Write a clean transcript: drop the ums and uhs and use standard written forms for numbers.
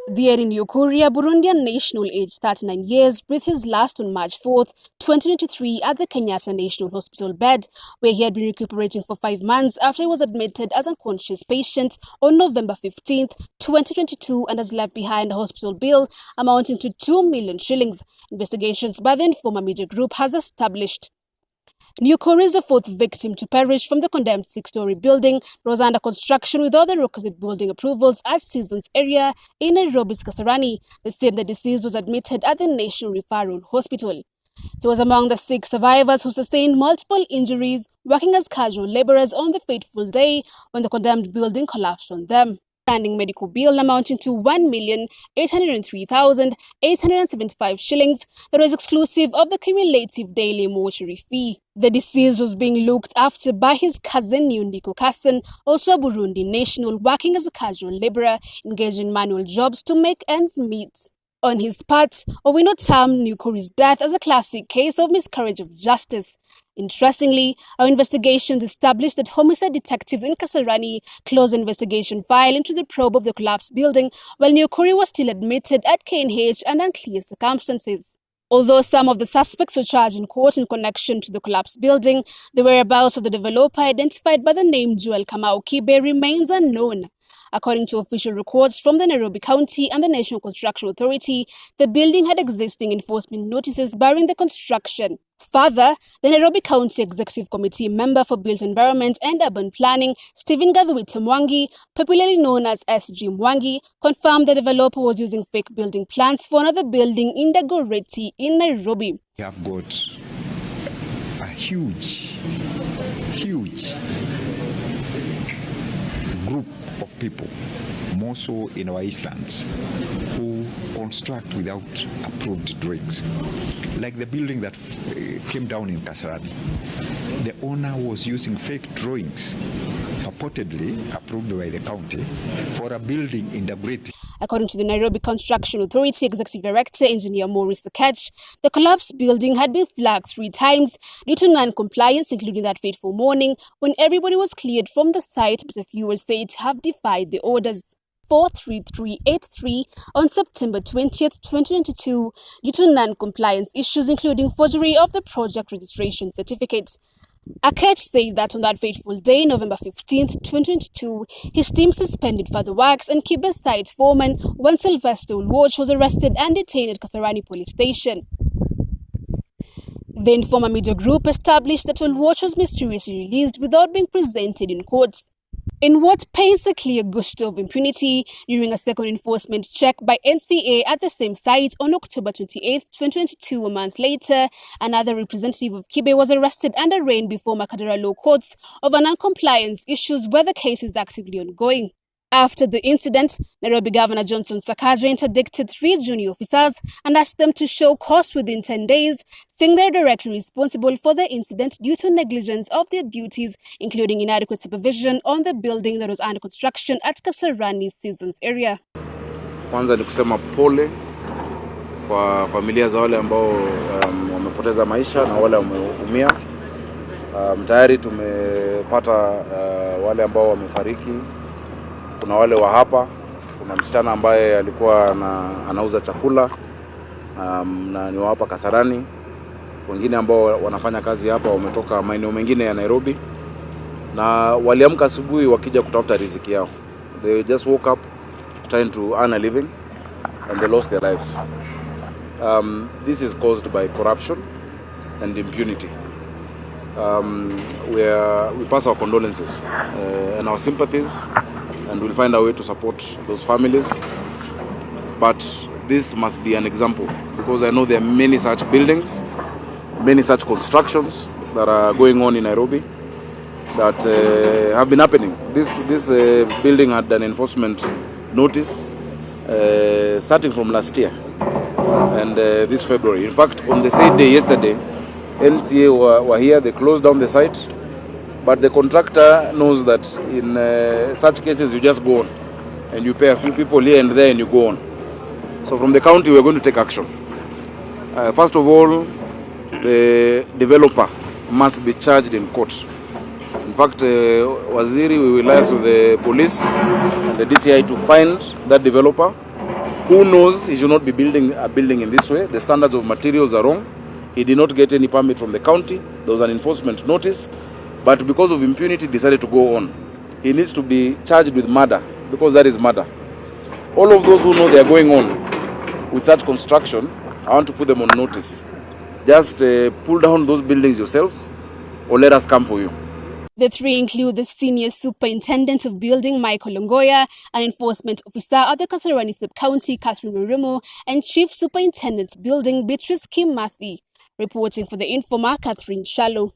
There in Yukuri, a Burundian national aged 39 years breathed his last on March 4th, 2023 at the Kenyatta National Hospital bed, where he had been recuperating for 5 months after he was admitted as an unconscious patient on November 15th, 2022 and has left behind a hospital bill amounting to 2 million shillings, investigations by the Informa Media Group has established. Nyukuri is the fourth victim to perish from the condemned 6-story building that was under construction without the requisite building approvals at Seasons area in Nairobi's Kasarani, the same the deceased was admitted at the National Referral Hospital. He was among the 6 survivors who sustained multiple injuries working as casual laborers on the fateful day when the condemned building collapsed on them. Standing medical bill amounting to 1,803,875 shillings that was exclusive of the cumulative daily mortuary fee. The deceased was being looked after by his cousin Nyundiko Kassan, also a Burundi national working as a casual laborer engaged in manual jobs to make ends meet. On his part, Owino termed Nyukuri's death as a classic case of miscarriage of justice. Interestingly, our investigations established that homicide detectives in Kasarani closed an investigation file into the probe of the collapsed building while Nyukuri was still admitted at KNH under unclear circumstances. Although some of the suspects were charged in court in connection to the collapsed building, the whereabouts of the developer identified by the name Joel Kamau Kibe remains unknown. According to official records from the Nairobi County and the National Construction Authority, the building had existing enforcement notices barring the construction. Further, the Nairobi County Executive Committee member for Built Environment and Urban Planning, Stephen Gadhuwita Mwangi, popularly known as SG Mwangi, confirmed the developer was using fake building plans for another building in Dagoretti in Nairobi. We have got a huge group of people, more so in our islands, who construct without approved drawings. Like the building that came down in Kasarani, the owner was using fake drawings, purportedly approved by the county, for a building in Dagoretti. According to the Nairobi Construction Authority Executive Director, Engineer Maurice Okech, the collapsed building had been flagged 3 times due to non-compliance, including that fateful morning when everybody was cleared from the site, but a few were said to have defied the orders. 43383 on September 20th, 2022 due to non-compliance issues including forgery of the project registration certificates. Okech said that on that fateful day, November 15th, 2022, his team suspended further works and Kibe's site foreman, one Sylvester Ulwoch, was arrested and detained at Kasarani police station. The Informa Media Group established that Ulwoch was mysteriously released without being presented in court, in what paints a clear gusto of impunity during a second enforcement check by NCA at the same site on October 28, 2022. A month later, another representative of Kibe was arrested and arraigned before Makadara Law Courts over non-compliance issues where the case is actively ongoing. After the incident, Nairobi Governor Johnson Sakaja interdicted 3 junior officers and asked them to show cause within 10 days, saying they are directly responsible for the incident due to negligence of their duties, including inadequate supervision on the building that was under construction at Kasarani Seasons area. Kwanza ni kusema pole kwa familia za wale ambao wamepoteza maisha na wale wameumia. Tayari tumepata wale ambao wamefariki. Kuna wale wa hapa, kuna msichana ambaye alikuwa anauza chakula na ni wa hapa Kasarani. Wengine ambao wanafanya kazi hapa wametoka maeneo mengine ya Nairobi na waliamka asubuhi wakija kutafuta riziki yao. They just woke up trying to earn a living and they lost their lives. This is caused by corruption and impunity. We pass our condolences and our sympathies, and we'll find a way to support those families. But this must be an example, because I know there are many such buildings, many such constructions that are going on in Nairobi that have been happening. This building had an enforcement notice starting from last year and this February. In fact, on the same day yesterday, NCA were here. They closed down the site. But the contractor knows that in such cases you just go on and you pay a few people here and there and you go on. So from the county we are going to take action. First of all, the developer must be charged in court. In fact, Waziri, we will liaise with the police and the DCI to find that developer who knows he should not be building a building in this way. The standards of materials are wrong. He did not get any permit from the county. There was an enforcement notice, but because of impunity, decided to go on. He needs to be charged with murder, because that is murder. All of those who know they are going on with such construction, I want to put them on notice. Just pull down those buildings yourselves, or let us come for you. The three include the Senior Superintendent of Building, Michael Longoya, an Enforcement Officer at the Kasarani Sub-County, Catherine Murimo, and Chief Superintendent Building, Beatrice Kim Matthew. Reporting for the Informer, Catherine Shallow.